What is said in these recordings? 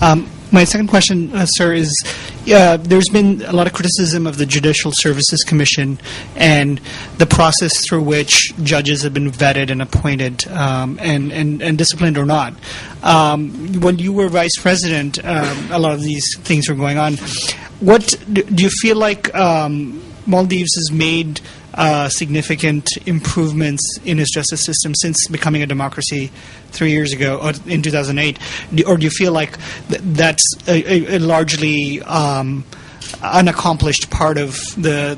My second question, sir, is there's been a lot of criticism of the Judicial Services Commission and the process through which judges have been vetted and appointed and disciplined or not. When you were vice president, a lot of these things were going on. What do you feel like Maldives has made significant improvements in its justice system since becoming a democracy 3 years ago, or in 2008? Or do you feel like that's a largely unaccomplished part of the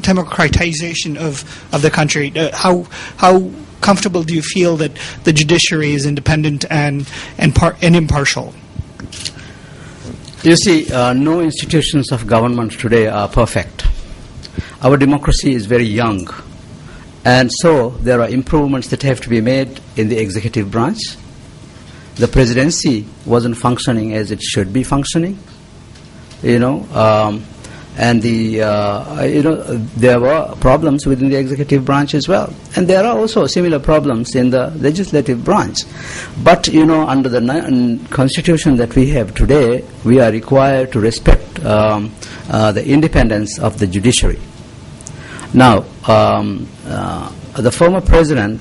democratization of the country? How comfortable do you feel that the judiciary is independent and impartial? You see, no institutions of government today are perfect. Our democracy is very young, and so there are improvements that have to be made in the executive branch. The presidency wasn't functioning as it should be functioning, and there were problems within the executive branch as well, and there are also similar problems in the legislative branch. But under the constitution that we have today, we are required to respect the independence of the judiciary. Now, the former president,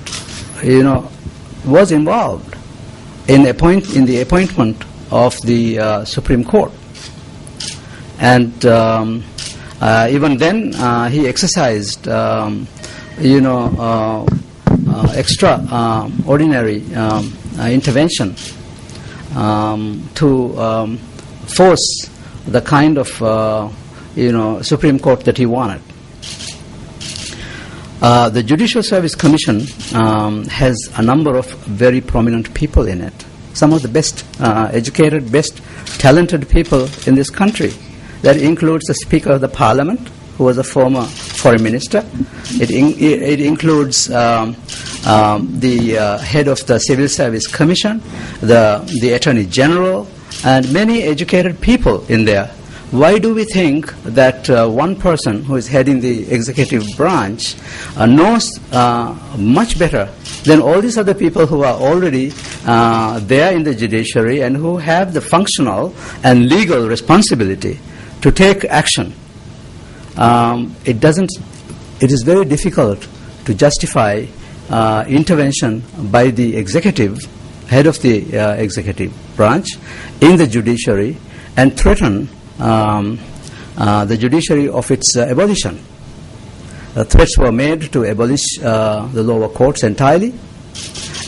was involved in the appointment of the Supreme Court, and even then he exercised, extraordinary intervention to force the kind of Supreme Court that he wanted. The Judicial Service Commission has a number of very prominent people in it. Some of the best educated, best talented people in this country. That includes the Speaker of the Parliament, who was a former Foreign Minister. It includes the head of the Civil Service Commission, the Attorney General, and many educated people in there. Why do we think that one person who is heading the executive branch knows much better than all these other people who are already there in the judiciary and who have the functional and legal responsibility to take action? It is very difficult to justify intervention by the executive, head of the executive branch in the judiciary and threaten the judiciary of its abolition. Threats were made to abolish the lower courts entirely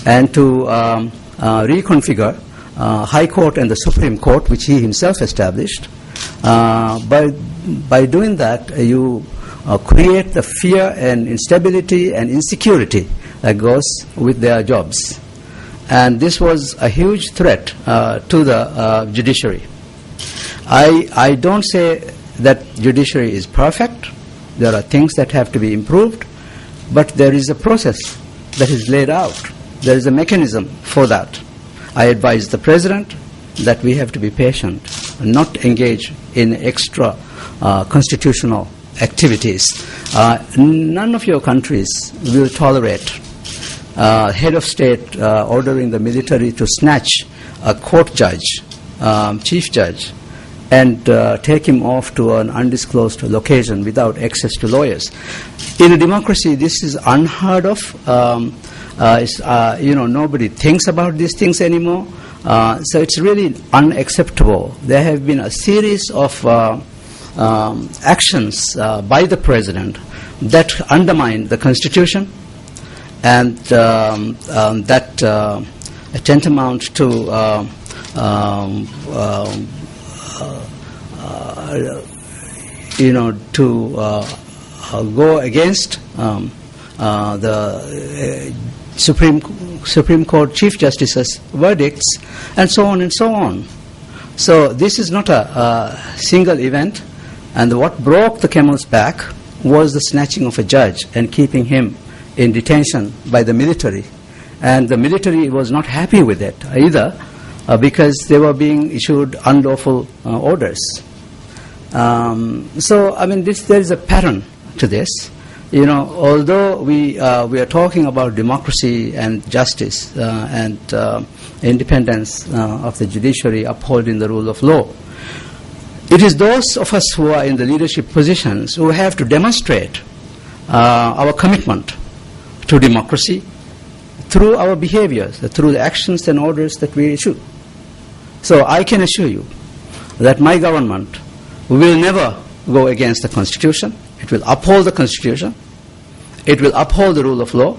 and to reconfigure High Court and the Supreme Court, which he himself established. By doing that, you create the fear and instability and insecurity that goes with their jobs. And this was a huge threat to the judiciary. I don't say that judiciary is perfect. There are things that have to be improved, but there is a process that is laid out. There is a mechanism for that. I advise the President that we have to be patient and not engage in extra constitutional activities. None of your countries will tolerate head of state ordering the military to snatch a court judge, chief judge, and take him off to an undisclosed location without access to lawyers. In a democracy, this is unheard of. Nobody thinks about these things anymore. So it's really unacceptable. There have been a series of actions by the President that undermine the Constitution and that tantamount to go against the Supreme Court Chief Justice's verdicts, and so on and so on. So this is not a single event, and what broke the camel's back was the snatching of a judge and keeping him in detention by the military. And the military was not happy with it either, because they were being issued unlawful orders. So, I mean, there is a pattern to this. although we are talking about democracy and justice and independence of the judiciary, upholding the rule of law, it is those of us who are in the leadership positions who have to demonstrate our commitment to democracy through our behaviors, through the actions and orders that we issue. So I can assure you that my government will never go against the Constitution. It will uphold the Constitution. It will uphold the rule of law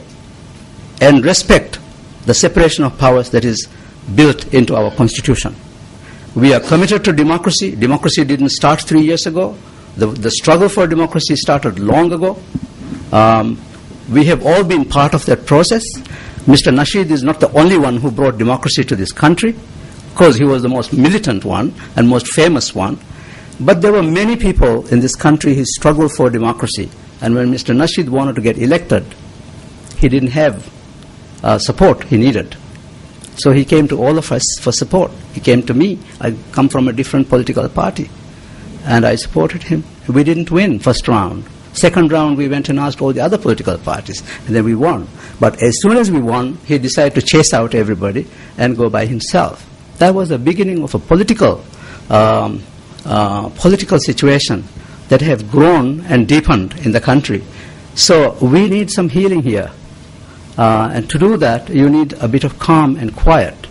and respect the separation of powers that is built into our Constitution. We are committed to democracy. Democracy didn't start 3 years ago. The struggle for democracy started long ago. We have all been part of that process. Mr. Nasheed is not the only one who brought democracy to this country. Of course, he was the most militant one and most famous one. But there were many people in this country who struggled for democracy. And when Mr. Nasheed wanted to get elected, he didn't have support he needed. So he came to all of us for support. He came to me. I come from a different political party. And I supported him. We didn't win first round. Second round, we went and asked all the other political parties, and then we won. But as soon as we won, he decided to chase out everybody and go by himself. That was the beginning of a political situation that have grown and deepened in the country. So we need some healing here. And to do that, you need a bit of calm and quiet.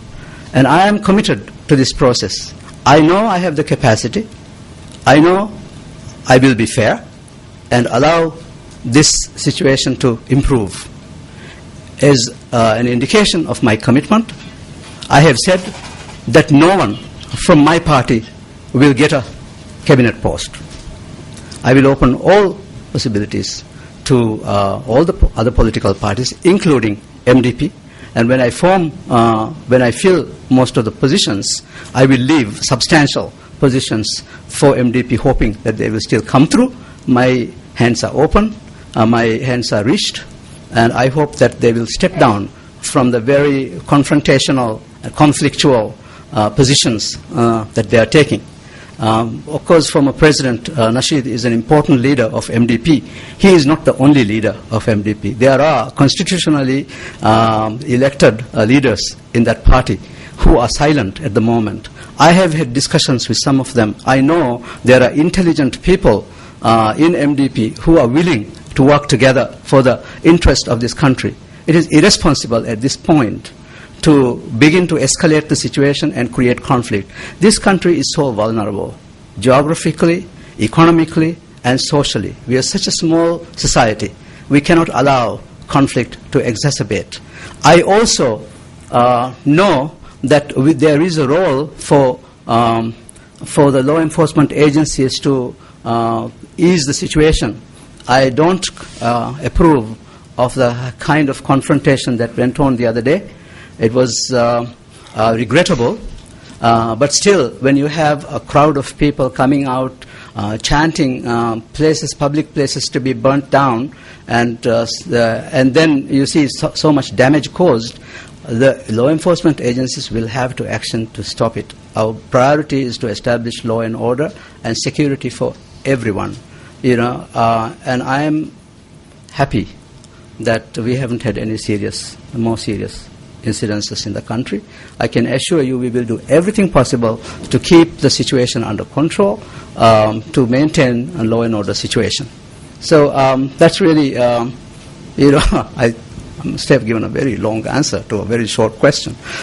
And I am committed to this process. I know I have the capacity. I know I will be fair and allow this situation to improve. As an indication of my commitment, I have said that no one from my party will get a cabinet post. I will open all possibilities to all the other political parties, including MDP. And when I fill most of the positions, I will leave substantial positions for MDP, hoping that they will still come through. My hands are open, my hands are reached, and I hope that they will step down from the very confrontational and conflictual positions that they are taking. Of course, former President Nasheed is an important leader of MDP. He is not the only leader of MDP. There are constitutionally elected leaders in that party who are silent at the moment. I have had discussions with some of them. I know there are intelligent people in MDP who are willing to work together for the interest of this country. It is irresponsible at this point to begin to escalate the situation and create conflict. This country is so vulnerable, geographically, economically, and socially. We are such a small society. We cannot allow conflict to exacerbate. I also know that there is a role for the law enforcement agencies to ease the situation. I don't approve of the kind of confrontation that went on the other day. It was regrettable, but still, when you have a crowd of people coming out, chanting public places to be burnt down, and then you see so much damage caused, the law enforcement agencies will have to action to stop it. Our priority is to establish law and order and security for everyone, and I am happy that we haven't had any more serious incidences in the country. I can assure you we will do everything possible to keep the situation under control, to maintain a law and order situation. So that's really, I must have given a very long answer to a very short question.